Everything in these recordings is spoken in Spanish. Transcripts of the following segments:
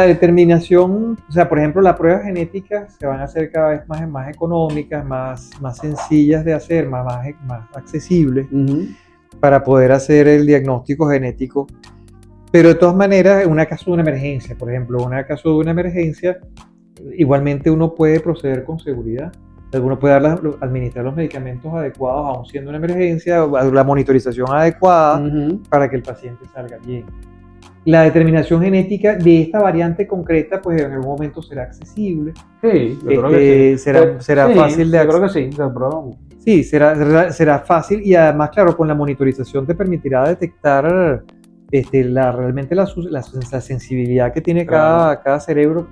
La determinación, o sea, por ejemplo, las pruebas genéticas se van a hacer cada vez más económicas, más sencillas de hacer, más accesibles para poder hacer el diagnóstico genético. Pero de todas maneras, en un caso de una emergencia, por ejemplo, igualmente uno puede proceder con seguridad. Uno puede administrar los medicamentos adecuados, aun siendo una emergencia, la monitorización adecuada para que el paciente salga bien. La determinación genética de esta variante concreta, pues en algún momento será accesible. Sí, yo creo que sí. Será fácil de acceder. Yo creo que sí, lo probamos. Sí, será fácil y además, claro, con la monitorización te permitirá detectar realmente la sensibilidad que tiene cada cerebro.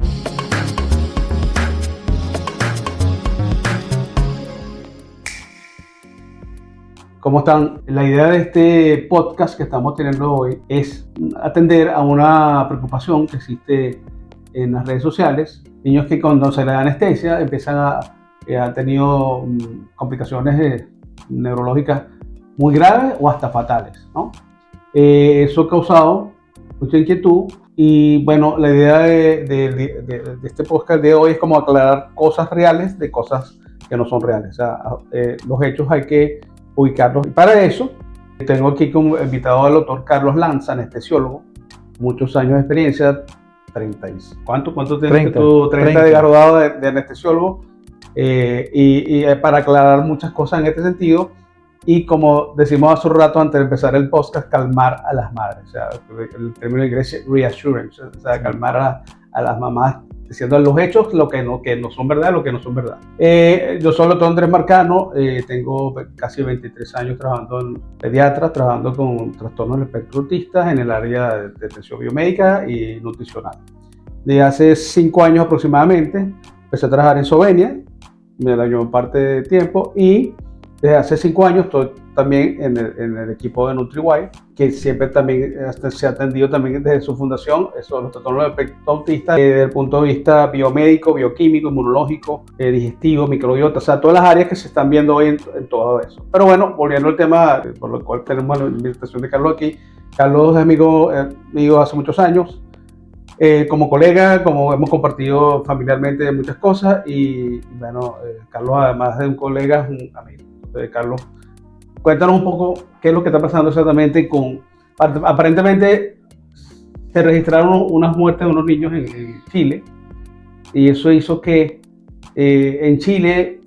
¿Cómo están? La idea de este podcast que estamos teniendo hoy es atender a una preocupación que existe en las redes sociales. Niños que cuando se les da anestesia han tenido complicaciones neurológicas muy graves o hasta fatales, ¿no? Eso ha causado mucha inquietud y bueno, la idea de este podcast de hoy es como aclarar cosas reales de cosas que no son reales. O sea, los hechos hay que ubicarlos. Y para eso tengo aquí como invitado al doctor Carlos Lanza, anestesiólogo, muchos años de experiencia, 30. ¿Cuánto tienes tú? 30 de graduado de anestesiólogo, y para aclarar muchas cosas en este sentido. Y como decimos hace un rato antes de empezar el podcast, calmar a las madres. O sea, el término inglés es reassurance, o sea, calmar a las mamás diciendo los hechos, lo que no son verdad, lo que no son verdad. Yo soy el doctor Andrés Marcano, tengo casi 23 años trabajando en pediatra, trabajando con trastornos del espectro autista en el área de atención biomédica y nutricional. Desde hace 5 años aproximadamente empecé a trabajar en Sovenia, me la llevo parte de tiempo, y desde hace 5 años estoy también en el equipo de NutriWise, que siempre también se ha atendido también desde su fundación, eso, los trastornos del espectro autista, desde el punto de vista biomédico, bioquímico, inmunológico, digestivo, microbiota, o sea, todas las áreas que se están viendo hoy en todo eso. Pero bueno, volviendo al tema por lo cual tenemos la invitación de Carlos aquí. Carlos es amigo hace muchos años, como colega, como hemos compartido familiarmente muchas cosas y bueno, Carlos además de un colega es un amigo. Carlos, cuéntanos un poco qué es lo que está pasando exactamente aparentemente se registraron unas muertes de unos niños en Chile y eso hizo que en Chile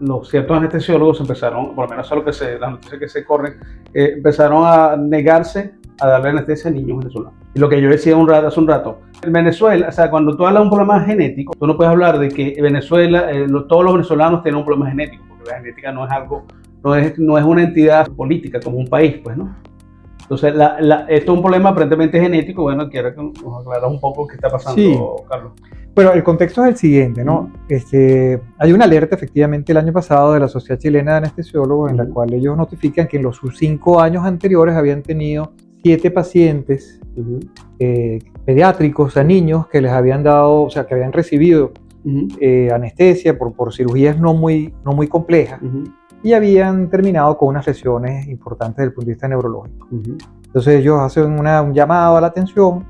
los ciertos anestesiólogos empezaron, por lo menos es las noticias que se corren, empezaron a negarse a darle anestesia a niños venezolanos. Y lo que yo decía hace un rato, en Venezuela, o sea, cuando tú hablas de un problema genético, tú no puedes hablar de que Venezuela, todos los venezolanos tienen un problema genético, porque la genética no es algo, no es una entidad política como un país, pues, ¿no? Entonces, esto es un problema aparentemente genético. Bueno, quiero que nos aclaras un poco qué está pasando, sí, Carlos. Bueno, el contexto es el siguiente, ¿no? Hay una alerta efectivamente el año pasado de la Sociedad Chilena de Anestesiólogos en la cual ellos notifican que en los 5 años anteriores habían tenido 7 pacientes pediátricos, a niños que les habían dado, o sea, que habían recibido anestesia por cirugías no muy complejas y habían terminado con unas lesiones importantes desde el punto de vista neurológico. Entonces ellos hacen un llamado a la atención,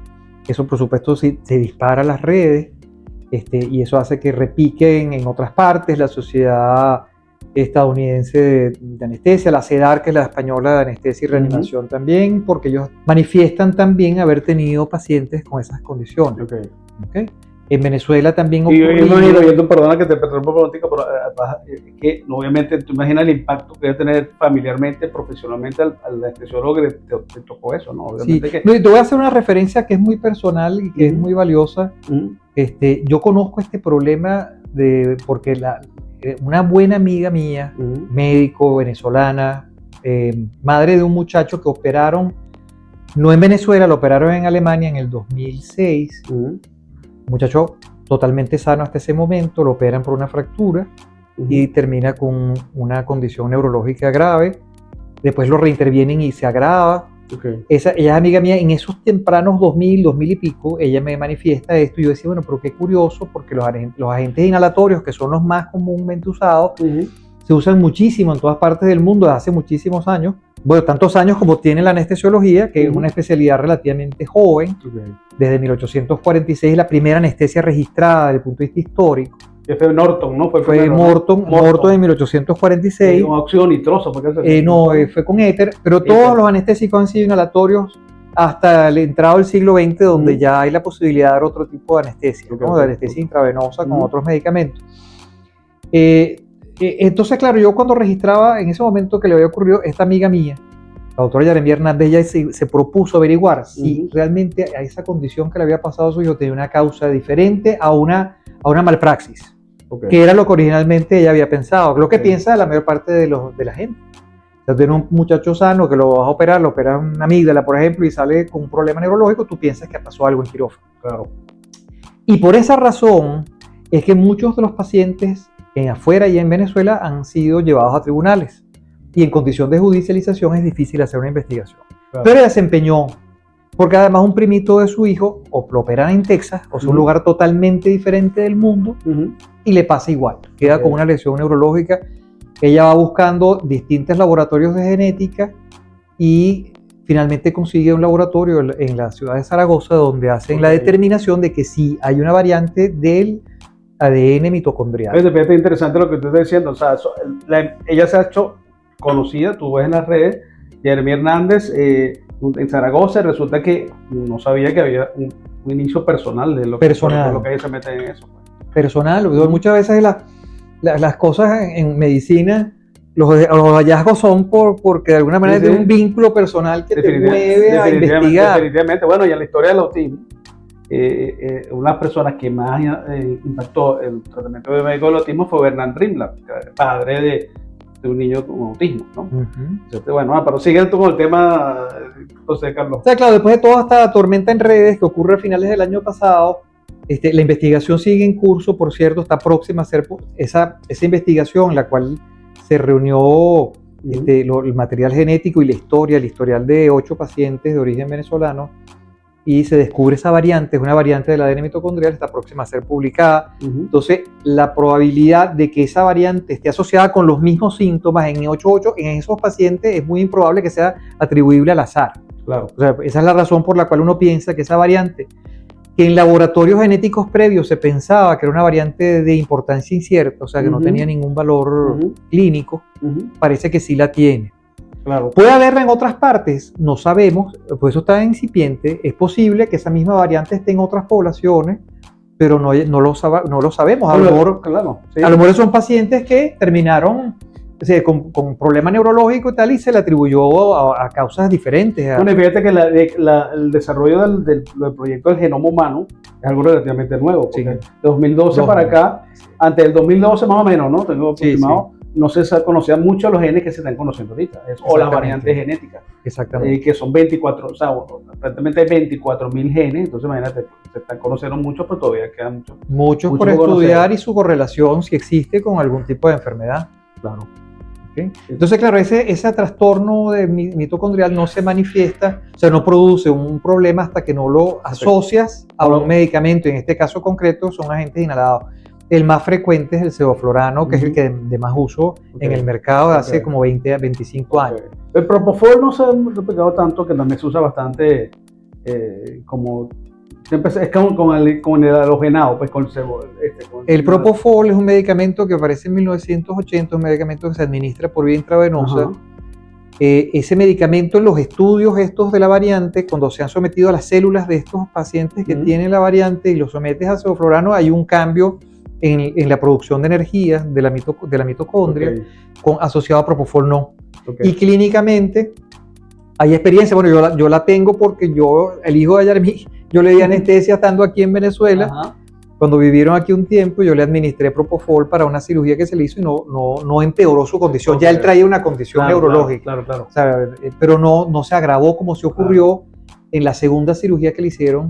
eso por supuesto se dispara a las redes, y eso hace que repiquen en otras partes. La Sociedad Estadounidense de Anestesia, la CEDAR, que es la española de anestesia y reanimación también, porque ellos manifiestan también haber tenido pacientes con esas condiciones. Okay. En Venezuela también ocurrió. Y yo imagino, perdona que te interrumpa por un momento, pero es que obviamente tú imaginas el impacto que debe tener familiarmente, profesionalmente al anestesiólogo que te tocó eso, ¿no? Obviamente sí. Te voy a hacer una referencia que es muy personal y que es muy valiosa. Yo conozco este problema porque una buena amiga mía, médico venezolana, madre de un muchacho que operaron, no en Venezuela, lo operaron en Alemania en el 2006. Muchacho totalmente sano hasta ese momento, lo operan por una fractura y termina con una condición neurológica grave. Después lo reintervienen y se agrava. Ella es amiga mía. En esos tempranos 2000 y pico, ella me manifiesta esto y yo decía, bueno, pero qué curioso, porque los agentes inhalatorios, que son los más comúnmente usados, se usan muchísimo en todas partes del mundo desde hace muchísimos años, bueno, tantos años como tiene la anestesiología, que es una especialidad relativamente joven, desde 1846, la primera anestesia registrada desde el punto de vista histórico. Que fue Norton, ¿no? Fue Morton en 1846. ¿Con óxido nitroso? No, fue con éter, pero todos los anestésicos han sido inhalatorios hasta el entrado del siglo XX, donde ya hay la posibilidad de dar otro tipo de anestesia, ¿no? De anestesia intravenosa con otros medicamentos. Entonces, claro, yo cuando registraba en ese momento que le había ocurrido, esta amiga mía, la doctora Yaremí Hernández, ella se propuso averiguar si realmente a esa condición que le había pasado a su hijo tenía una causa diferente a una malpraxis, que era lo que originalmente ella había pensado, lo que piensa la mayor parte de la gente. O sea, tiene un muchacho sano que lo vas a operar, lo operan una amígdala, por ejemplo, y sale con un problema neurológico, tú piensas que pasó algo en quirófano. Claro. Y por esa razón es que muchos de los pacientes afuera y en Venezuela han sido llevados a tribunales. Y en condición de judicialización es difícil hacer una investigación. Claro. Pero ella se empeñó, porque además un primito de su hijo lo operan en Texas, o sea, un lugar totalmente diferente del mundo, y le pasa igual. Queda con una lesión neurológica. Ella va buscando distintos laboratorios de genética y finalmente consigue un laboratorio en la ciudad de Zaragoza donde hacen la determinación de que sí hay una variante del ADN mitocondrial. Es interesante lo que tú estás diciendo. O sea, ella se ha hecho conocida, tú ves en las redes, Yaremí Hernández en Zaragoza, y resulta que no sabía que había un inicio personal de lo que ella se mete en eso. Personal, muchas veces las cosas en medicina, los hallazgos son porque de alguna manera tiene un vínculo personal que te mueve a investigar. Definitivamente. Bueno, y en la historia del autismo, una de las personas que más impactó el tratamiento médico del autismo fue Bernard Rimland, padre de un niño con autismo, ¿no? Entonces, bueno, pero sigue tú con el tema, José Carlos. O sea, claro, después de toda esta tormenta en redes que ocurre a finales del año pasado, la investigación sigue en curso, por cierto, está próxima a ser esa investigación en la cual se reunió el material genético y la historia, el historial de 8 pacientes de origen venezolano, y se descubre esa variante, es una variante del ADN mitocondrial, está próxima a ser publicada. Entonces, la probabilidad de que esa variante esté asociada con los mismos síntomas en esos pacientes es muy improbable que sea atribuible al azar. Claro. O sea, esa es la razón por la cual uno piensa que esa variante, que en laboratorios genéticos previos se pensaba que era una variante de importancia incierta, o sea, que no tenía ningún valor clínico, parece que sí la tiene. Claro. ¿Puede haberla en otras partes? No sabemos, pues eso está incipiente. Es posible que esa misma variante esté en otras poblaciones, pero no lo sabemos. A lo mejor, claro, sí. A lo mejor son pacientes que terminaron con problema neurológico y tal, y se le atribuyó a causas diferentes. Bueno, y fíjate que el desarrollo del proyecto del genoma humano es algo relativamente nuevo, porque de 2012 para acá, antes del 2012 más o menos, ¿no? Tengo aproximado. Sí. No se conocían mucho los genes que se están conociendo ahorita, o las variantes genéticas. Exactamente. Que son 24, o sea, prácticamente hay 24.000 genes, entonces imagínate, se están conociendo muchos, pero todavía quedan muchos por estudiar y su correlación, si existe, con algún tipo de enfermedad. Claro. ¿Okay? Entonces, claro, ese trastorno de mitocondrial no se manifiesta, o sea, no produce un problema hasta que no lo asocias a un medicamento. En este caso concreto son agentes inhalados. El más frecuente es el sevoflurano, que es el que de más uso en el mercado de hace como 20 a 25 años. El propofol no se ha replicado tanto, que también se usa bastante como... Es con el halogenado, pues con el propofol es un medicamento que aparece en 1980, un medicamento que se administra por vía intravenosa. Ese medicamento, en los estudios estos de la variante, cuando se han sometido a las células de estos pacientes que tienen la variante y los sometes a sevoflurano, hay un cambio en la producción de energía de la mitocondria asociado a propofol no. Y clínicamente hay experiencia, bueno, yo la tengo porque el hijo de Yaremí, yo le di anestesia estando aquí en Venezuela. Cuando vivieron aquí un tiempo, yo le administré propofol para una cirugía que se le hizo y no empeoró su condición. Ya él traía una condición neurológica. Claro. O sea, pero no se agravó como se ocurrió en la segunda cirugía que le hicieron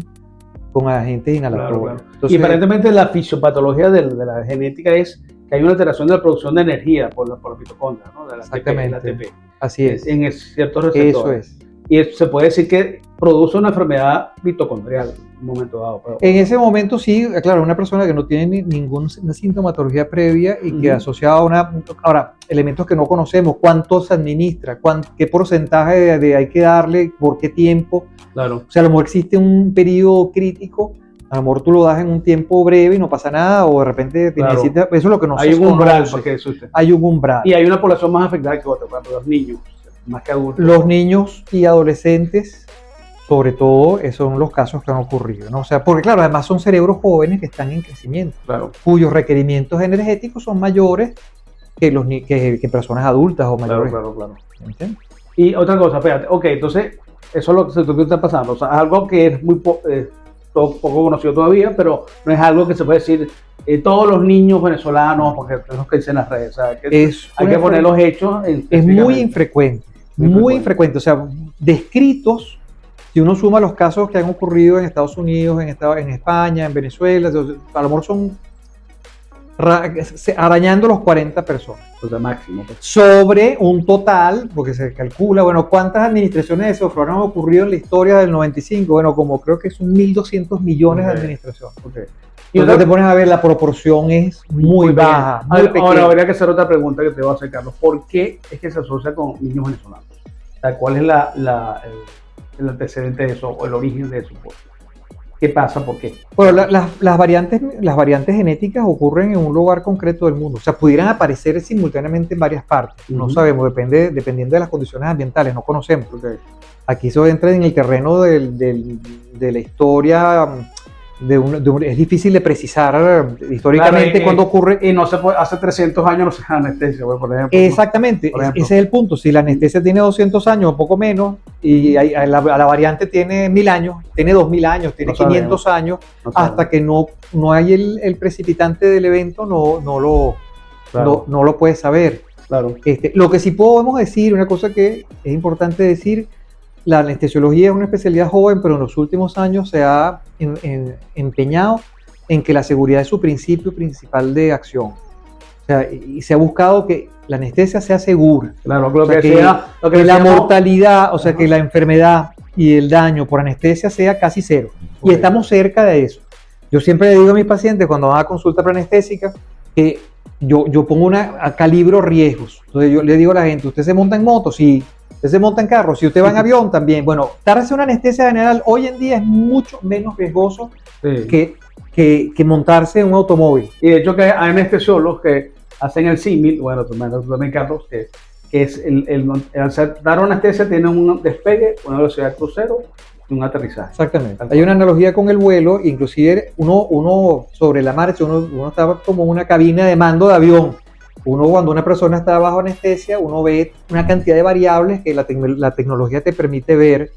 con agentes inhalatorios. Claro. Entonces, y aparentemente la fisiopatología de la genética es que hay una alteración de la producción de energía por la mitocondria, ¿no? De la exactamente. ATP. Así es. En ciertos receptores. Eso es. Y se puede decir que produce una enfermedad mitocondrial en un momento dado. Pero... En ese momento sí, claro, una persona que no tiene ninguna sintomatología previa y que asociada a ahora, elementos que no conocemos, cuánto se administra, qué porcentaje de hay que darle, por qué tiempo. Claro. O sea, a lo mejor existe un periodo crítico, a lo mejor tú lo das en un tiempo breve y no pasa nada, o de repente necesitas, eso es lo que no se conoce. Hay un umbral, porque eso usted. Hay un umbral. Y hay una población más afectada que otra, por ejemplo, los niños, más que adultos. Los niños y adolescentes, sobre todo, esos son los casos que han ocurrido, ¿no? O sea, porque claro, además son cerebros jóvenes que están en crecimiento, claro, cuyos requerimientos energéticos son mayores que personas adultas o mayores. Claro. ¿Entiendes? Y otra cosa, espérate, ok, entonces, eso es lo que está pasando, o sea, algo que es muy poco conocido todavía, pero no es algo que se puede decir todos los niños venezolanos, porque es lo que dicen las redes, o sea, hay que poner los hechos. Es muy infrecuente, muy infrecuente, o sea, descritos. Si uno suma los casos que han ocurrido en Estados Unidos, en España, en Venezuela, a lo mejor son arañando los 40 personas. O sea, máximo. Pues. Sobre un total, porque se calcula, bueno, ¿cuántas administraciones de software han ocurrido en la historia del 95? Bueno, como creo que son 1.200 millones de administraciones. Y entonces te pones a ver, la proporción es muy baja. Ahora habría que hacer otra pregunta que te voy a hacer, Carlos. ¿Por qué es que se asocia con niños venezolanos? O sea, ¿cuál es el antecedente de eso o el origen de eso? ¿Qué pasa? ¿Por qué? Bueno, las variantes genéticas ocurren en un lugar concreto del mundo. O sea, pudieran aparecer simultáneamente en varias partes. No sabemos, dependiendo de las condiciones ambientales, no conocemos. Aquí eso entra en el terreno de la historia. Es difícil de precisar históricamente, claro, cuándo ocurre. Y no se puede, hace 300 años no se da anestesia, por ejemplo. Exactamente, ese es el punto. Si la anestesia tiene 200 años o poco menos, y la variante tiene 1000 años, tiene 2000 años, tiene 500 años, hasta que no hay el precipitante del evento, no lo puedes saber. Claro. Lo que sí podemos decir, una cosa que es importante decir, la anestesiología es una especialidad joven, pero en los últimos años se ha empeñado en que la seguridad es su principio principal de acción. O sea, y se ha buscado que la anestesia sea segura. Claro, que la mortalidad, o sea, que la enfermedad y el daño por anestesia sea casi cero. Y estamos cerca de eso. Yo siempre le digo a mis pacientes cuando van a consulta preanestésica que yo pongo calibro riesgos. Entonces yo le digo a la gente, ¿usted se monta en moto? Sí. ¿Usted se monta en carro? Si usted va en avión también. Bueno, darse una anestesia general hoy en día es mucho menos riesgoso que montarse en un automóvil. Y de hecho que hay anestesiólogos que hacen el símil, bueno, tú también, Carlos, que es dar una anestesia tiene un despegue, una velocidad de crucero y un aterrizaje. Exactamente. Hay una analogía con el vuelo, inclusive uno sobre la marcha, uno estaba como en una cabina de mando de avión. Cuando una persona está bajo anestesia, uno ve una cantidad de variables que la tecnología te permite ver,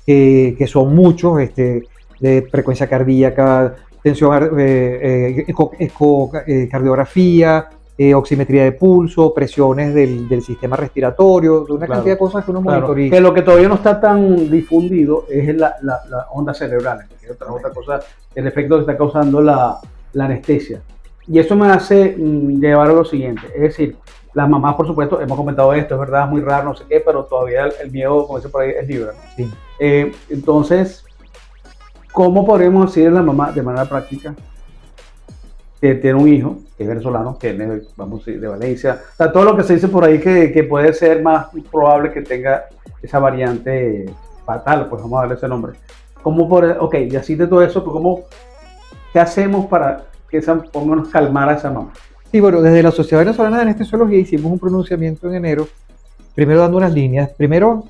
que son muchos, de frecuencia cardíaca, tensión, cardiografía, oximetría de pulso, presiones del sistema respiratorio, una cantidad de cosas que uno monitoriza. Que lo que todavía no está tan difundido es la onda cerebral, que es otra cosa, el efecto que está causando la anestesia. Y eso me hace llevar a lo siguiente, es decir, las mamás, por supuesto, hemos comentado esto, es verdad, es muy raro, no sé qué, pero todavía el miedo, como dice por ahí, es libre, ¿no? Sí. Entonces, ¿cómo podríamos decir a la mamá de manera práctica que tiene un hijo, que es venezolano, que es, vamos a decir, de Valencia? O sea, todo lo que se dice por ahí que puede ser más probable que tenga esa variante fatal, pues vamos a darle ese nombre. Ok, y así de todo eso, pues ¿qué hacemos para que pónganos calmar a esa mamá? Sí, bueno, desde la Sociedad Venezolana de Anestesiología hicimos un pronunciamiento en enero, primero dando unas líneas. Primero,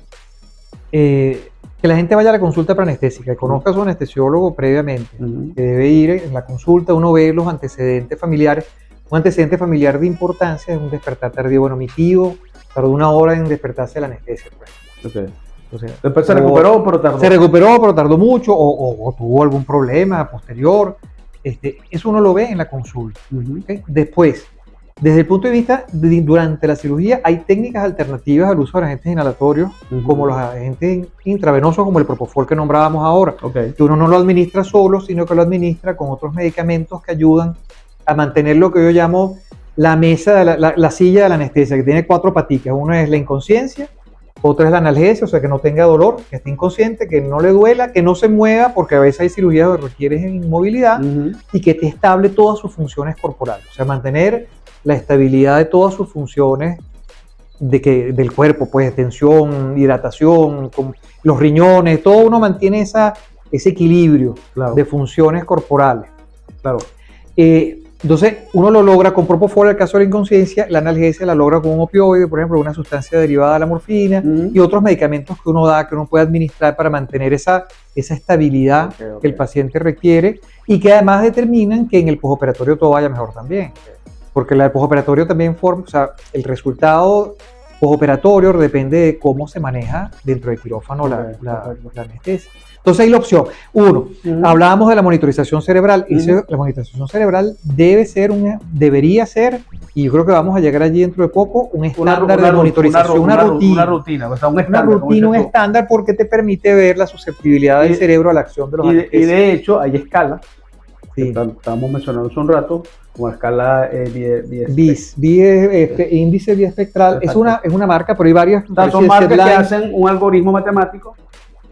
que la gente vaya a la consulta preanestésica, que conozca a su anestesiólogo previamente, que debe ir en la consulta, uno ve los antecedentes familiares. Un antecedente familiar de importancia es un despertar tardío. Bueno, mi tío tardó 1 hora en despertarse de la anestesia. Pues. Okay. O sea, después se recuperó, pero tardó. Se recuperó, pero tardó mucho, o tuvo algún problema posterior. Eso uno lo ve en la consulta. ¿Okay? Después, desde el punto de vista, durante la cirugía hay técnicas alternativas al uso de agentes inhalatorios, como los agentes intravenosos, como el propofol que nombrábamos ahora, que uno no lo administra solo, sino que lo administra con otros medicamentos que ayudan a mantener lo que yo llamo la mesa, la silla de la anestesia, que tiene 4 paticas. Una es la inconsciencia, Otra es la analgesia, o sea, que no tenga dolor, que esté inconsciente, que no le duela, que no se mueva, porque a veces hay cirugías que requieren inmovilidad, y que esté estable todas sus funciones corporales. O sea, mantener la estabilidad de todas sus funciones del cuerpo, pues tensión, hidratación, los riñones, todo uno mantiene ese equilibrio de funciones corporales. Claro. Entonces, uno lo logra con propofol en el caso de la inconsciencia, la analgesia la logra con un opioide, por ejemplo, una sustancia derivada de la morfina, y otros medicamentos que uno da, que uno puede administrar para mantener esa estabilidad que el paciente requiere, y que además determinan que en el postoperatorio todo vaya mejor también. Porque el postoperatorio también o sea, el resultado postoperatorio depende de cómo se maneja dentro del quirófano la anestesia. Entonces hay la opción. Uno, hablábamos de la monitorización cerebral. La monitorización cerebral debería ser, y yo creo que vamos a llegar allí dentro de poco, un estándar de monitorización, una rutina, un estándar, porque te permite ver la susceptibilidad del cerebro a la acción de los anestésicos. Y de hecho hay escalas, estábamos mencionando hace un rato, como la escala BIS, índice biespectral. Es una marca, pero hay varias. Son marcas que hacen un algoritmo matemático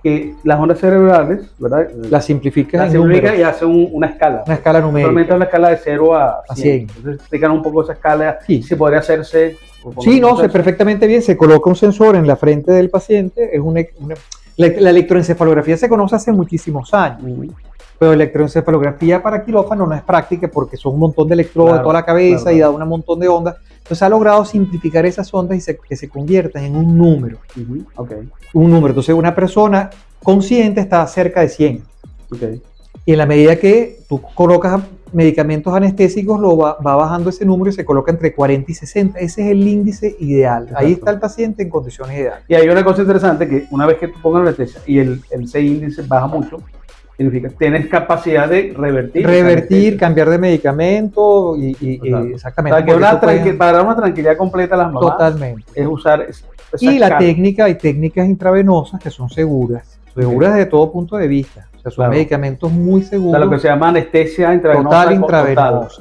que las ondas cerebrales, ¿verdad? Las simplifica y hace una escala. Una escala numérica. Normalmente una escala de 0 a 100. Entonces explican un poco esa escala, si podría hacerse. Sí, perfectamente bien. Se coloca un sensor en la frente del paciente. La electroencefalografía se conoce hace muchísimos años. Pero la electroencefalografía para quirófano no es práctica porque son un montón de electrodos de toda la cabeza y da un montón de ondas. Entonces ha logrado simplificar esas ondas y que se conviertan en un número. Un número. Entonces una persona consciente está cerca de 100. Y en la medida que tú colocas medicamentos anestésicos, va bajando ese número y se coloca entre 40 y 60. Ese es el índice ideal. Exacto. Ahí está el paciente en condiciones ideales. Y hay una cosa interesante, que una vez que tú pongas la anestesia y ese índice baja mucho, significa que tienes capacidad de revertir, cambiar de medicamento exactamente. O sea, que para dar una tranquilidad completa a las mamás, totalmente, es usar esa hay técnicas intravenosas que son seguras desde todo punto de vista. O sea, son medicamentos muy seguros. O sea, lo que se llama anestesia intravenosa.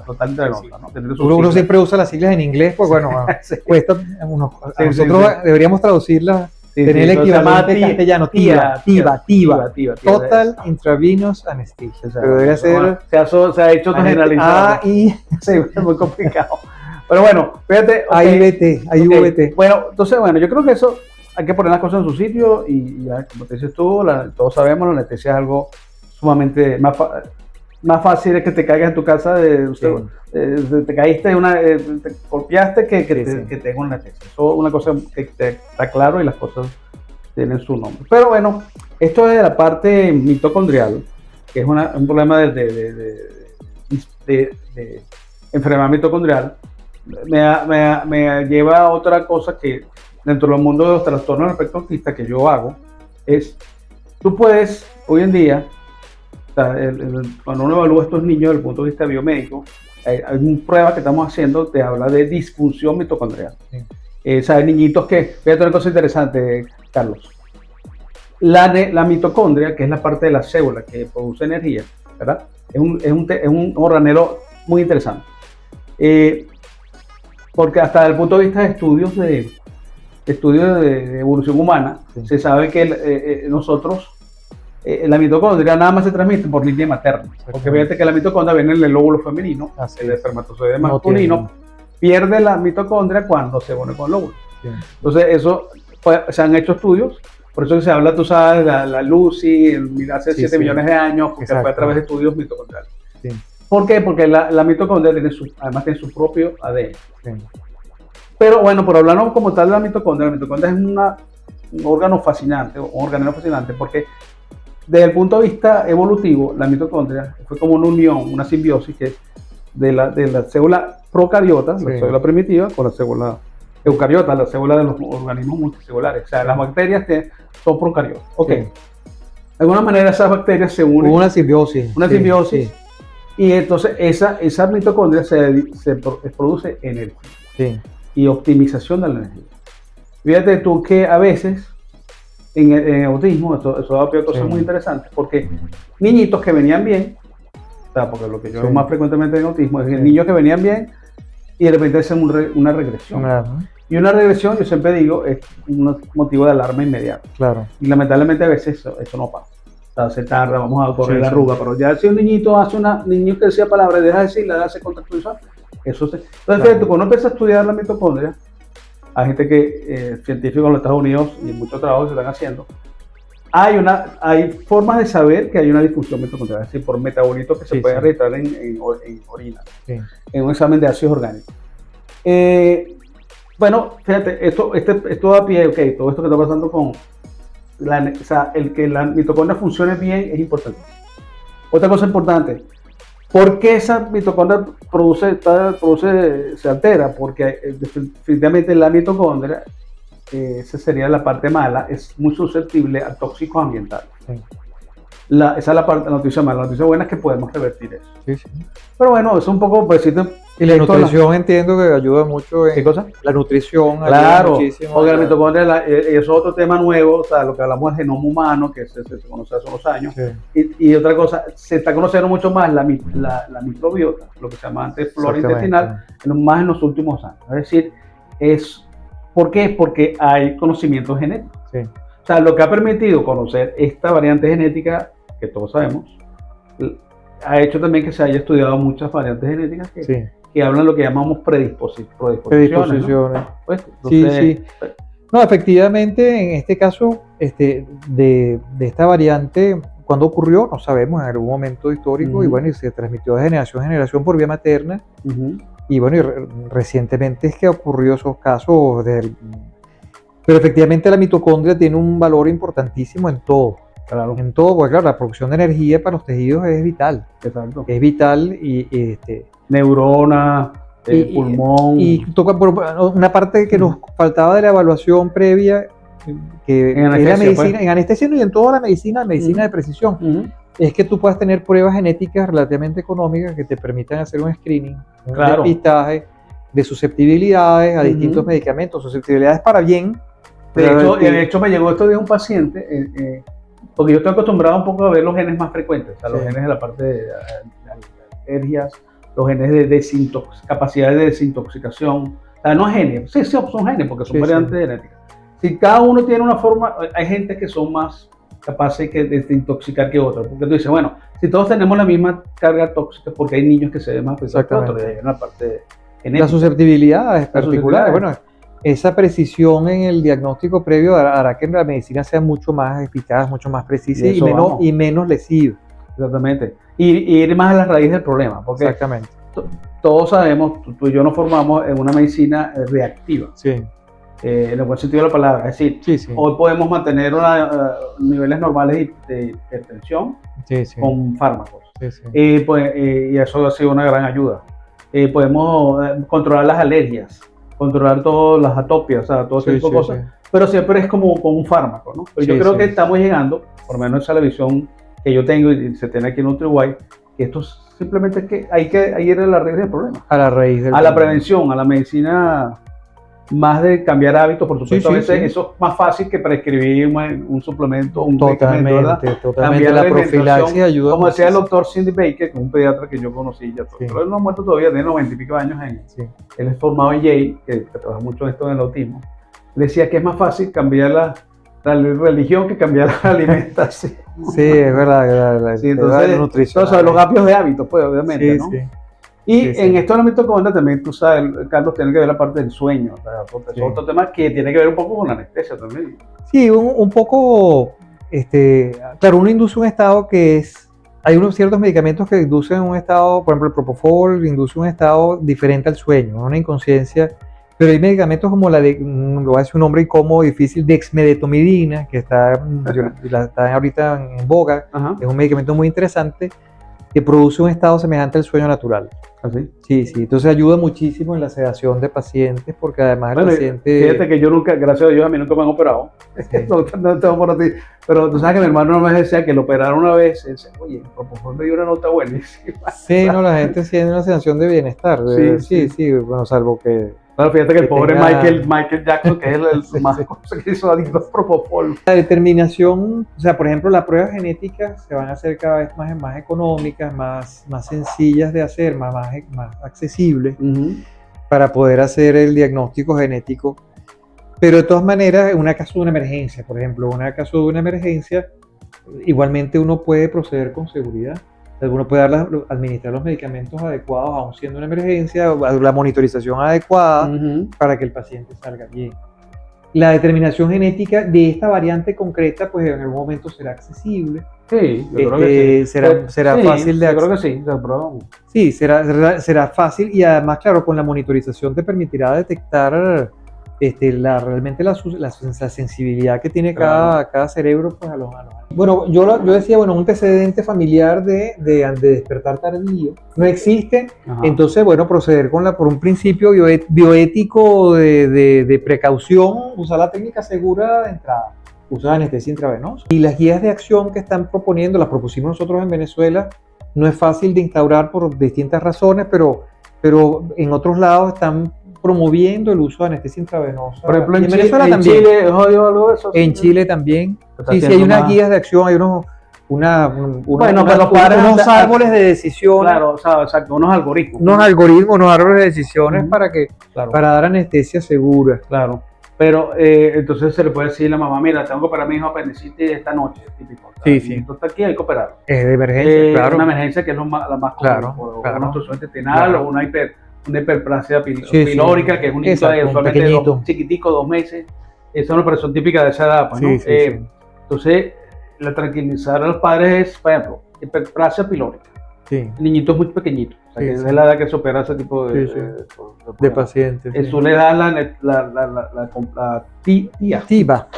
Total intravenosa. ¿No? Uno siempre usa las siglas en inglés, pues bueno, cuesta nosotros deberíamos traducirlas. Tener el equivalente castellano, TIVA. Total Intravenous Anesthesia. Pero debe ser. Se ha hecho generalizado. Sí, es muy complicado. Pero bueno, fíjate. Hay VT. Bueno, entonces, yo creo que eso hay que poner las cosas en su sitio y ya, como te dices tú, todos sabemos, la anestesia es algo sumamente más fácil es que te caigas en tu casa, te caíste, te golpeaste que tenga una anestesia. Eso es una cosa que está claro y las cosas tienen su nombre. Pero bueno, esto es de la parte mitocondrial, que es un problema de enfermedad mitocondrial. Me lleva a otra cosa que dentro del mundo de los trastornos del espectro autista que yo hago, es, tú puedes, hoy en día, cuando uno evalúa a estos niños desde el punto de vista biomédico, hay una prueba que estamos haciendo, te habla de disfunción mitocondrial. Hay niñitos que, fíjate una cosa interesante, Carlos, la mitocondria, que es la parte de la célula que produce energía, ¿verdad? Es un organelo muy interesante. Porque hasta desde el punto de vista de estudios de evolución humana, se sabe que nosotros, la mitocondria nada más se transmite por línea materna, porque fíjate que la mitocondria viene en el lóbulo femenino, el espermatozoide masculino pierde la mitocondria cuando se une con el óvulo. Entonces eso, se han hecho estudios, por eso que se habla, tú sabes, la Lucy, hace 7 millones de años, porque fue a través de estudios mitocondriales. ¿Por qué? Porque la mitocondria además tiene su propio ADN. Pero bueno, por hablarnos como tal de la mitocondria es un órgano fascinante, un organelo fascinante, porque desde el punto de vista evolutivo, la mitocondria fue como una unión, una simbiosis de la célula procariota, la célula primitiva, con la célula eucariota, la célula de los organismos multicelulares. O sea, las bacterias son procariotas. De alguna manera esas bacterias se unen. Una simbiosis. Y entonces esa mitocondria se produce energía. Y optimización de la energía. Fíjate tú que a veces en autismo, eso da pie a cosas muy interesantes, porque niñitos que venían bien, o sea, porque lo que yo veo más frecuentemente en autismo es niños que venían bien y de repente hacen una regresión. Y una regresión, yo siempre digo, es un motivo de alarma inmediato. Claro. Y lamentablemente a veces eso no pasa. O sea, se tarda, vamos a correr la arruga, pero ya si un niñito niño que decía palabras, deja de decirla, deja de hacer contacto visual, eso se... Entonces, fíjate, cuando uno empieza a estudiar la mitocondria, hay gente que, científicos en los Estados Unidos y muchos trabajos se están haciendo, hay formas de saber que hay una disfunción mitocondrial, es decir, por metabolitos que se pueden registrar en orina, en un examen de ácidos orgánicos. Bueno, fíjate, esto da pie, ok, todo esto que está pasando con o sea, el que la mitocondria funcione bien es importante. Otra cosa importante, ¿por qué esa mitocondria se altera? Porque definitivamente la mitocondria, esa sería la parte mala, es muy susceptible a tóxicos ambientales. Sí. Esa es la noticia mala. La noticia buena es que podemos revertir eso. Sí, sí. Pero bueno, es un poco... Pues, y la nutrición entiendo que ayuda mucho en... ¿Qué cosa? La nutrición ayuda muchísimo. Porque la mitocondria es otro tema nuevo, o sea, lo que hablamos de genoma humano, que se conoce hace unos años. Sí. Y otra cosa, se está conociendo mucho más la microbiota, lo que se llama antes flora intestinal, más en los últimos años. Es decir, ¿por qué? Porque hay conocimiento genético. Sí. O sea, lo que ha permitido conocer esta variante genética, que todos sabemos, ha hecho también que se haya estudiado muchas variantes genéticas que hablan de lo que llamamos predisposiciones. ¿No? Pues, entonces, sí. No, efectivamente, en este caso, de esta variante, ¿cuándo ocurrió? No sabemos, en algún momento histórico, y bueno, y se transmitió de generación en generación por vía materna. Y bueno, y recientemente es que ocurrió esos casos. Pero efectivamente la mitocondria tiene un valor importantísimo en todo. Claro. En todo, porque claro, la producción de energía para los tejidos es vital. Exacto. Es vital y neurona, pulmón. Y toca por una parte que nos faltaba de la evaluación previa, que en anestesia, es la medicina, en anestesia y en toda la medicina de precisión. Es que tú puedas tener pruebas genéticas relativamente económicas que te permitan hacer un screening, un despistaje de susceptibilidades a distintos medicamentos, susceptibilidades para bien. De hecho, me llegó esto de un paciente, porque yo estoy acostumbrado un poco a ver los genes más frecuentes, o sea, los genes de la parte de alergias, los genes de capacidades de desintoxicación, o sea, no genes, sí, son genes porque son variantes genéticas. Si cada uno tiene una forma, hay gente que son más capaces de desintoxicar que otros, porque tú dices, bueno, si todos tenemos la misma carga tóxica, porque hay niños que se ven más pesados que otros, y hay una parte genética. La susceptibilidad es particular, bueno, esa precisión en el diagnóstico previo hará que la medicina sea mucho más eficaz, mucho más precisa y menos lesiva. Exactamente. Y ir más a la raíz del problema, porque exactamente. Todos sabemos, tú y yo nos formamos en una medicina reactiva. Sí. En el buen sentido de la palabra. Es decir, hoy podemos mantener niveles normales de hipertensión con fármacos. Y eso ha sido una gran ayuda. Podemos controlar las alergias, controlar todas las atopias, o sea, todo ese tipo de cosas, pero siempre es como con un fármaco, ¿no? Pero yo creo que estamos llegando, por lo menos esa es la visión que yo tengo y se tiene aquí en NutriWise, que esto simplemente es que hay que ir a la raíz del problema. A la raíz del problema. A la prevención, a la medicina, más de cambiar hábitos, por supuesto, a veces eso es más fácil que prescribir un suplemento, un medicamento, ¿verdad? Totalmente, la profilaxis ayuda. Como decía el doctor Cindy Baker, que es un pediatra que yo conocí, pero él no ha muerto todavía, tiene 90 y pico años. Él es formado en Yale, que trabaja mucho en esto del autismo. Le decía que es más fácil cambiar la religión que cambiar la alimentación. Sí, es verdad. Entonces, nutrición. Los cambios de hábitos, pues, obviamente, ¿no? Y en esto de la mitocondria también, tú sabes, Carlos, tiene que ver la parte del sueño. Es otro tema que tiene que ver un poco con la anestesia también. Sí, un poco, claro, uno induce un estado que es, hay unos ciertos medicamentos que inducen un estado, por ejemplo el Propofol induce un estado diferente al sueño, una inconsciencia, pero hay medicamentos como lo voy a decir un nombre incómodo, difícil, dexmedetomidina, que está ahorita en boga. Ajá. Es un medicamento muy interesante que produce un estado semejante al sueño natural. ¿Así? Sí, entonces ayuda muchísimo en la sedación de pacientes, porque además el paciente... Fíjate que yo nunca, gracias a Dios, a mí nunca me han operado. Sí. No tengo por ti. Pero tú sabes que mi hermano me decía que lo operaron una vez. Y decía, oye, el Propofol me dio una nota buenísima. Sí, no, la gente tiene una sensación de bienestar. Sí, bueno, salvo que... Bueno, fíjate que el pobre Michael Jackson, que es el más que hizo adicto a Propofol. La determinación, o sea, por ejemplo, las pruebas genéticas se van a hacer cada vez más económicas, más sencillas de hacer, más accesibles. para poder hacer el diagnóstico genético. Pero de todas maneras, en un caso de una emergencia, por ejemplo, en un caso de una emergencia, igualmente uno puede proceder con seguridad. O sea, uno puede administrar los medicamentos adecuados, aun siendo una emergencia, la monitorización adecuada para que el paciente salga bien. La determinación genética de esta variante concreta, pues en algún momento será accesible. Sí, yo creo que sí. Será fácil de acceder. Yo creo que sí, Sí, será fácil y además, claro, con la monitorización te permitirá detectar realmente la sensibilidad que tiene cada cerebro pues, a los años. Bueno, yo decía, un antecedente familiar de despertar tardío no existe. Ajá. Entonces, proceder por un principio bioético de precaución, usar la técnica segura de entrada, usar anestesia intravenosa. Y las guías de acción que están proponiendo, las propusimos nosotros en Venezuela, no es fácil de instaurar por distintas razones, pero en otros lados están promoviendo el uso de anestesia intravenosa. Por ejemplo, en Venezuela también. Chile, algo de eso. En Chile también. Sí, hay unas guías de acción, hay unos árboles de decisiones. Claro, exacto, unos algoritmos. Unos árboles de decisiones para dar anestesia segura. Claro. Pero entonces se le puede decir a la mamá, mira, tengo que operar a mi hijo apendicitis esta noche, típico. Sí. Entonces aquí hay que operar. Es de emergencia, claro. Una emergencia que es la más común. Claro. Una obstrucción intestinal o una hiperplasia pilórica, que es un hito de usualmente chiquitico, 2 meses. Esa es una operación típica de esa edad, pues, ¿no? Entonces, la tranquilizar a los padres es, por ejemplo, hiperplasia pilórica. Sí. Niñitos muy pequeñitos. O sea, que es la edad que se opera ese tipo de pacientes. Eso le da la TIVA.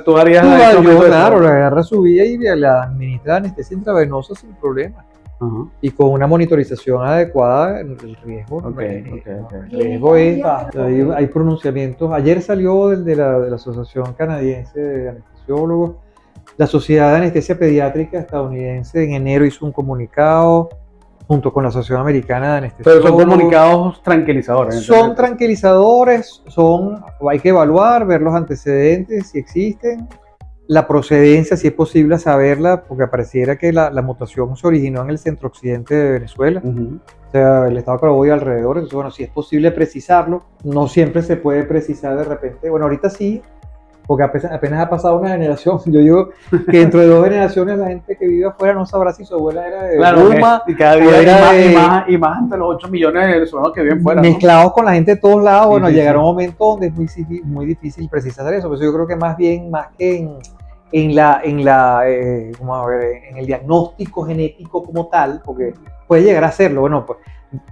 Tú harías claro, le agarra su vía y la administra anestesia intravenosa sin problema. Uh-huh. Y con una monitorización adecuada, el riesgo. El riesgo es. Hay pronunciamientos. Ayer salió de la Asociación Canadiense de Anestesiólogos. La Sociedad de Anestesia Pediátrica estadounidense en enero hizo un comunicado junto con la Asociación Americana de Anestesiólogos. Pero son comunicados tranquilizadores. Son tranquilizadores, hay que evaluar, ver los antecedentes, si existen, la procedencia, si es posible saberla, porque pareciera que la mutación se originó en el centro-occidente de Venezuela. Uh-huh. O sea, el estado Carabobo y alrededor. Entonces, si es posible precisarlo, no siempre se puede precisar de repente. Ahorita sí, porque apenas ha pasado una generación. Yo digo que dentro de 2 generaciones la gente que vive afuera no sabrá si su abuela era de Luma, y cada día y más entre los 8 millones de venezolanos que viven fuera, mezclados, ¿no? Con la gente de todos lados. Llegará un momento donde es muy difícil precisar eso. Pero yo creo que más que en el diagnóstico genético como tal, porque puede llegar a serlo, pues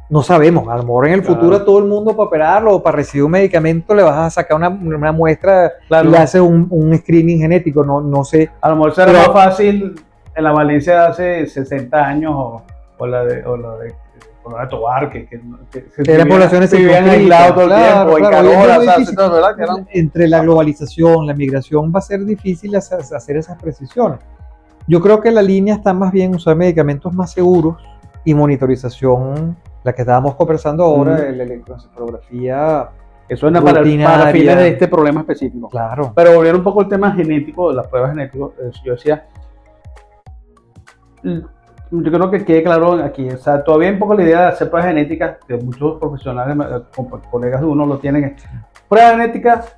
no sabemos, a lo mejor en el futuro a todo el mundo para operarlo o para recibir un medicamento le vas a sacar una muestra y le haces un screening genético, no sé. A lo mejor será más fácil en la Valencia de hace 60 años o la de Tobar, que eran poblaciones que vivían aislados todo el tiempo, en calor, entre la globalización, la migración va a ser difícil hacer esas precisiones. Yo creo que la línea está más bien usar medicamentos más seguros y monitorización, la que estábamos conversando ahora, la electroencefalografía. Eso es para fines de este problema específico. Claro. Pero volviendo un poco al tema genético, de las pruebas genéticas, yo decía, yo creo que quede claro aquí, o sea, todavía hay un poco la idea de hacer pruebas genéticas, que muchos profesionales, colegas de uno lo tienen. Pruebas genéticas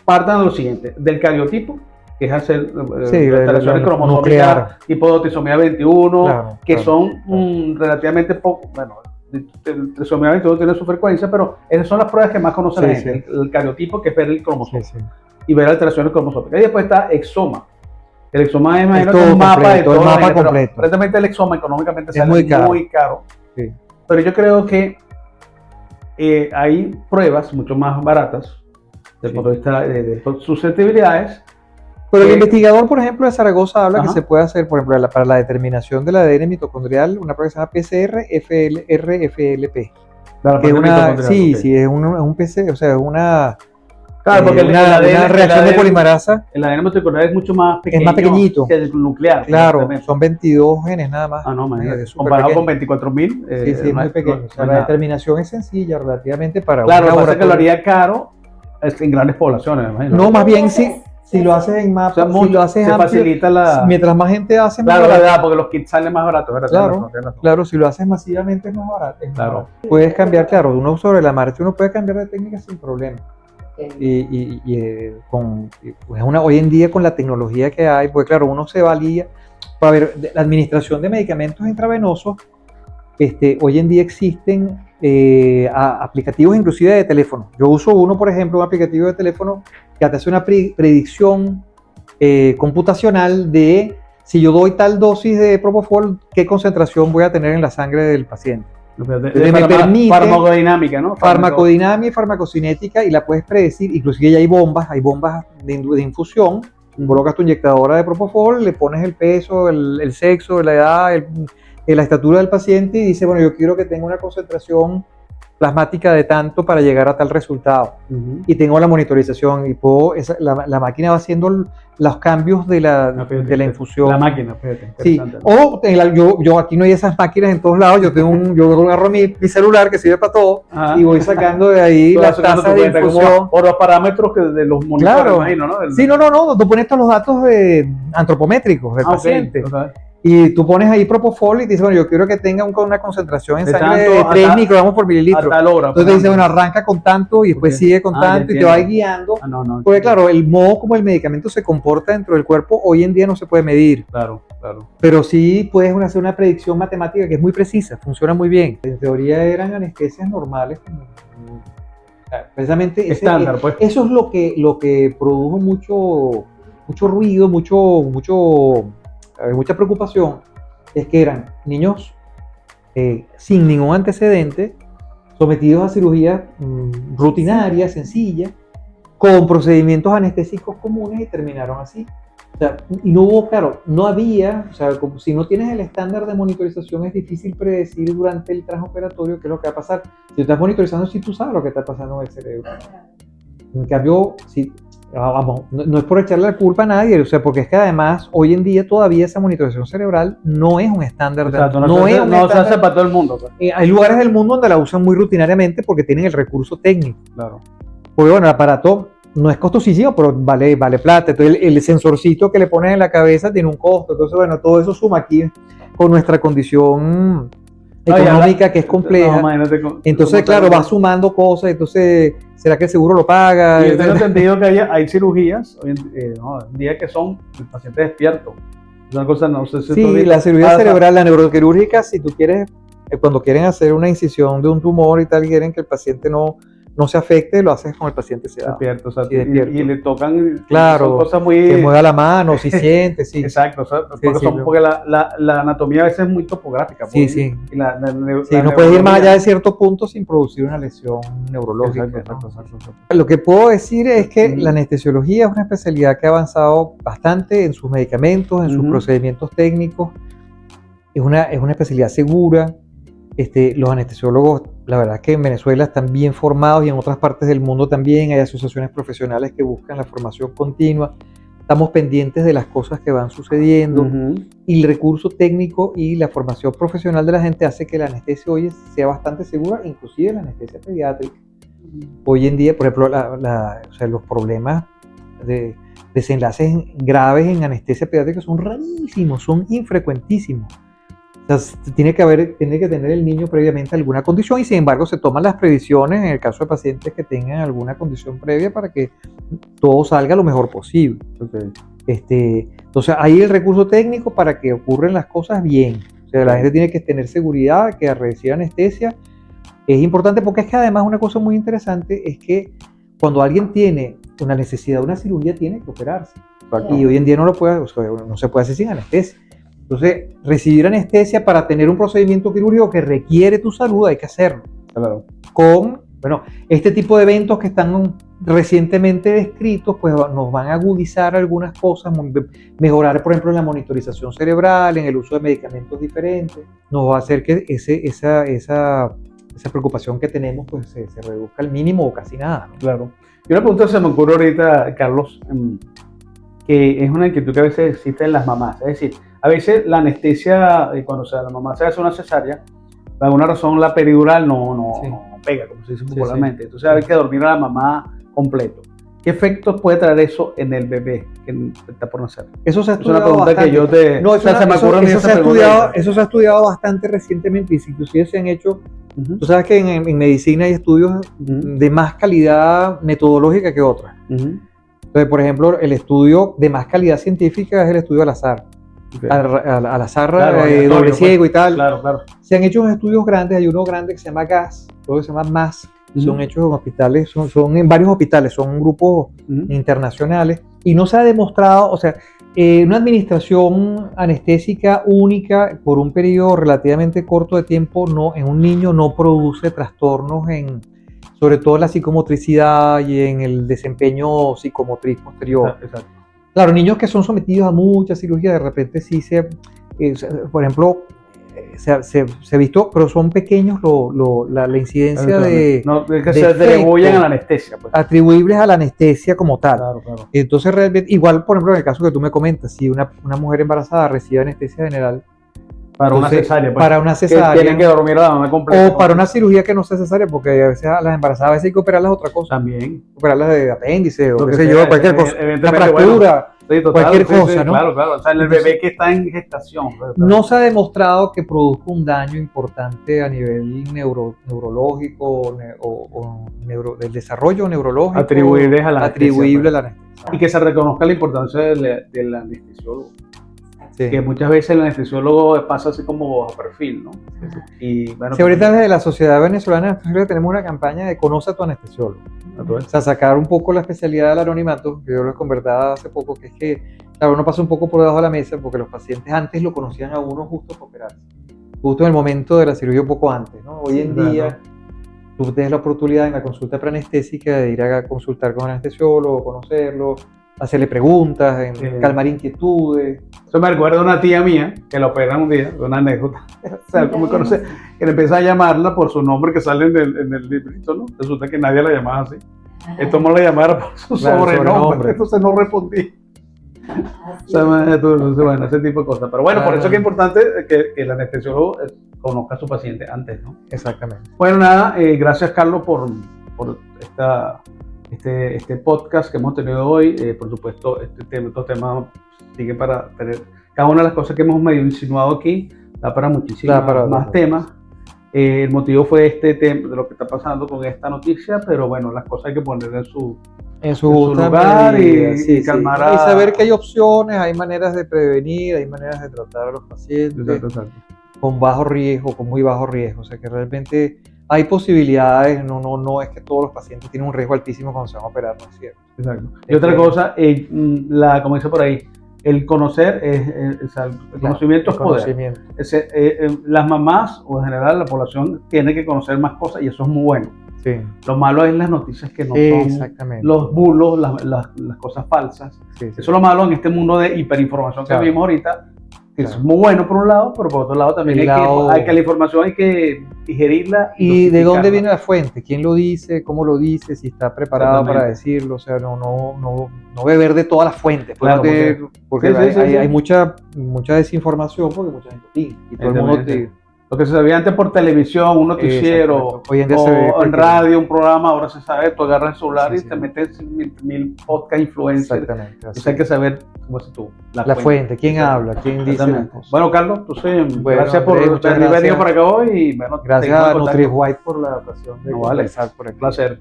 partan de lo siguiente, del cariotipo, que es hacer alteraciones cromosómicas tipo de trisomía 21, son relativamente poco, el trisomía 21 tiene su frecuencia, pero esas son las pruebas que más conocen la gente, el cariotipo, que es ver el cromosoma, y ver alteraciones cromosómicas. Y después está exoma. El exoma es un mapa de todo el mapa completo. Aparentemente el exoma económicamente sale muy caro. Sí. Pero yo creo que hay pruebas mucho más baratas desde el punto de vista de susceptibilidades. Pero el investigador, por ejemplo, de Zaragoza habla que se puede hacer, por ejemplo, para la determinación del ADN mitocondrial, una prueba que se llama PCR-RFLP. Es un PCR, o sea, es una... Claro, porque una reacción de polimerasa. El ADN mitocondrial es mucho más pequeño, es más pequeñito que el nuclear. Claro, son 22 genes nada más. No, comparado con 24.000. Es muy pequeño. O sea, la determinación es sencilla relativamente para un laboratorio. Claro, lo que pasa es que lo haría caro en grandes poblaciones, imagino. No, más bien sí. Si lo haces en mapa, o sea, si lo haces se amplio, facilita la... mientras más gente hace, más Claro, barato. verdad, porque los kits salen más baratos, ¿verdad? Claro, claro, si lo haces masivamente es más barato. Claro. Puedes cambiar, claro, uno sobre la marcha, uno puede cambiar de técnica sin problema. Pues hoy en día con la tecnología que hay, pues claro, uno se valía para ver la administración de medicamentos intravenosos. Hoy en día existen aplicativos inclusive de teléfono. Yo uso uno, por ejemplo, un aplicativo de teléfono que te hace una predicción computacional de si yo doy tal dosis de Propofol, qué concentración voy a tener en la sangre del paciente. Me permite farmacodinámica, ¿no? Farmacodinámica y farmacocinética, y la puedes predecir. Inclusive ya hay bombas de infusión. Colocas tu inyectadora de Propofol, le pones el peso, el sexo, la edad, la estatura del paciente y dice, bueno, yo quiero que tenga una concentración plasmática de tanto para llegar a tal resultado. Y tengo la monitorización y la máquina va haciendo los cambios de la infusión. La máquina, fíjate. Sí. O yo aquí no hay esas máquinas en todos lados. Yo agarro mi celular que sirve para todo. Ajá. Y voy sacando de ahí las tasas de infusión. Por los parámetros de los monitores, claro. Imagino, ¿no? Sí, no. Tú pones todos los datos antropométricos del paciente. Okay. Y tú pones ahí Propofol y te dice, bueno, yo quiero que tenga una concentración en sangre de 3 microgramos por mililitro. A tal hora. Entonces te dice, bueno, arranca con tanto y después sigue con tanto y te va guiando. Porque claro, el modo como el medicamento se comporta dentro del cuerpo hoy en día no se puede medir. Claro. Pero sí puedes hacer una predicción matemática que es muy precisa, funciona muy bien. En teoría eran anestesias normales. Precisamente estándar, pues. Eso es lo que produjo mucho ruido, mucha preocupación, es que eran niños sin ningún antecedente, sometidos a cirugías rutinarias, sencillas, con procedimientos anestésicos comunes y terminaron así. O sea, y no hubo, claro, no había, o sea, como si no tienes el estándar de monitorización es difícil predecir durante el transoperatorio qué es lo que va a pasar. Si estás monitorizando, sí tú sabes lo que está pasando en el cerebro. En cambio, si vamos, no es por echarle la culpa a nadie, o sea, porque es que además hoy en día todavía esa monitorización cerebral no es un estándar. Exacto, no se hace para todo el mundo. Pues. Hay lugares del mundo donde la usan muy rutinariamente porque tienen el recurso técnico. Claro. Porque bueno, el aparato no es costosísimo, pero vale plata. Entonces el sensorcito que le pones en la cabeza tiene un costo. Entonces, bueno, todo eso suma aquí con nuestra condición económica que es compleja. Entonces, claro, va sumando cosas. Entonces, ¿será que el seguro lo paga? Yo tengo entendido que hay cirugías hoy en día que son el paciente despierto. Una cosa, no sé si sí, la cirugía cerebral, la neuroquirúrgica, si tú quieres, cuando quieren hacer una incisión de un tumor y tal, quieren que el paciente no se afecte, lo haces con el paciente sedado. Despierto, o sea, y le tocan claro, cosas muy... que mueva la mano, si siente, sí. Exacto, o sea, porque la anatomía a veces es muy topográfica. Sí, sí. No puedes ir más allá de cierto punto sin producir una lesión neurológica. Exacto. Lo que puedo decir es que la anestesiología es una especialidad que ha avanzado bastante en sus medicamentos, en sus procedimientos técnicos. Es una especialidad segura. Los anestesiólogos, la verdad es que en Venezuela están bien formados y en otras partes del mundo también hay asociaciones profesionales que buscan la formación continua. Estamos pendientes de las cosas que van sucediendo y el recurso técnico y la formación profesional de la gente hace que la anestesia hoy sea bastante segura, inclusive la anestesia pediátrica. Hoy en día, por ejemplo, o sea, los problemas de desenlaces graves en anestesia pediátrica son rarísimos, son infrecuentísimos. O sea, tiene que tener el niño previamente alguna condición y sin embargo se toman las previsiones en el caso de pacientes que tengan alguna condición previa para que todo salga lo mejor posible. Okay. Entonces hay el recurso técnico para que ocurran las cosas bien. O sea, la gente tiene que tener seguridad que al recibir anestesia es importante porque es que además una cosa muy interesante es que cuando alguien tiene una necesidad de una cirugía tiene que operarse. Okay. Y hoy en día no se puede hacer sin anestesia. Entonces, recibir anestesia para tener un procedimiento quirúrgico que requiere tu salud, hay que hacerlo. Claro. Este tipo de eventos que están recientemente descritos, pues nos van a agudizar algunas cosas, mejorar, por ejemplo, en la monitorización cerebral, en el uso de medicamentos diferentes. Nos va a hacer que esa preocupación que tenemos pues se reduzca al mínimo o casi nada, ¿no? Claro. Y una pregunta se me ocurre ahorita, Carlos, que es una inquietud que a veces existe en las mamás. Es decir, a veces la anestesia, cuando la mamá se hace una cesárea, por alguna razón la peridural no pega, como se dice popularmente. Entonces hay que dormir a la mamá completo. ¿Qué efectos puede traer eso en el bebé que está por nacer? Eso se ha Es una estudiado pregunta bastante. que yo te... No, se me ocurre a mí esa pregunta. Eso se ha estudiado bastante recientemente, y inclusive se han hecho. Tú sabes que en medicina hay estudios de más calidad metodológica que otras. Entonces, por ejemplo, el estudio de más calidad científica es el estudio al azar. Okay. Al azar, claro, doble ciego y tal. Claro. Se han hecho unos estudios grandes, hay uno grande que se llama GAS, otro que se llama MAS, son hechos en hospitales, son en varios hospitales, son grupos internacionales, y no se ha demostrado, o sea, una administración anestésica única por un periodo relativamente corto de tiempo en un niño no produce trastornos sobre todo en la psicomotricidad y en el desempeño psicomotriz posterior. Exacto. Claro, niños que son sometidos a mucha cirugía, de repente sí por ejemplo, se ha visto, pero son pequeños la incidencia de... No, es que se atribuyen a la anestesia. Pues. Atribuibles a la anestesia como tal. Claro. Entonces, realmente, igual, por ejemplo, en el caso que tú me comentas, si una mujer embarazada recibe anestesia general, para una cesárea. Pues, para una cesárea. Que tienen que dormir a la mamá completa. O para una cirugía que no sea cesárea, porque a veces a las embarazadas a veces hay que operarlas otra cosa. También. Operarlas de apéndice o qué sé yo, cualquier cosa. Una fractura. Sí, total, cualquier cosa, ¿no? Claro. O sea, el bebé que está en gestación. No se ha demostrado que produzca un daño importante a nivel neurológico o del desarrollo neurológico. Atribuible a la anestesia. Y que se reconozca la importancia del anestesiólogo. Sí. Que muchas veces el anestesiólogo pasa así como bajo perfil, ¿no? Y bueno, sí, ahorita desde la Sociedad Venezolana tenemos una campaña de conoce a tu anestesiólogo. O sea, sacar un poco la especialidad del anonimato, que yo lo conversaba hace poco, que es que, claro, uno pasa un poco por debajo de la mesa, porque los pacientes antes lo conocían a uno justo para operarse, justo en el momento de la cirugía, un poco antes, ¿no? Hoy en día, tú tienes la oportunidad en la consulta preanestésica de ir a consultar con el anestesiólogo, conocerlo, hacerle preguntas, calmar inquietudes. Eso me recuerda a una tía mía que la operan un día, una anécdota. O sea, como conoce, que le empieza a llamarla por su nombre que sale en el librito, ¿no? Resulta que nadie la llamaba así. Él tomó la llamada por su sobrenombre, entonces no respondí. O sea, bueno, ese tipo de cosas. Pero bueno, por eso es que es importante que el anestesiólogo conozca a su paciente antes, ¿no? Exactamente. Bueno, nada, gracias Carlos por este podcast que hemos tenido hoy. Por supuesto, estos temas siguen para tener cada una de las cosas que hemos medio insinuado aquí, da para muchísimos más temas. El motivo fue este tema de lo que está pasando con esta noticia, pero bueno, las cosas hay que poner en su lugar y calmar y saber que hay opciones, hay maneras de prevenir, hay maneras de tratar a los pacientes con bajo riesgo, con muy bajo riesgo, o sea que realmente hay posibilidades, no es que todos los pacientes tienen un riesgo altísimo cuando se van a operar, no es cierto. Exacto. Y otra cosa, como dice por ahí, el conocer, el conocimiento es poder. Las mamás o en general la población tiene que conocer más cosas y eso es muy bueno. Sí. Lo malo es las noticias que no son, los bulos, las cosas falsas. Sí. Eso es lo malo en este mundo de hiperinformación que vivimos ahorita. Que es muy bueno por un lado, pero por otro lado también hay que la información hay que digerirla. ¿Y de dónde viene la fuente? ¿Quién lo dice? ¿Cómo lo dice? Si está preparado para decirlo. O sea, no beber de todas las fuentes. Claro, porque hay mucha desinformación porque mucha gente opina. Y todo el mundo lo que se sabía antes por televisión, un noticiero, hoy en día o en radio, un programa, ahora se sabe, tú agarras el celular y te metes mil podcast influencers. Exactamente. Entonces hay que saber, como dices tú, la fuente, quién habla, quién dice las cosas. Bueno, Carlos, gracias por haber venido por acá hoy. Y, bueno, gracias a NutriWhite por la ocasión de conversar por aquí. Un placer.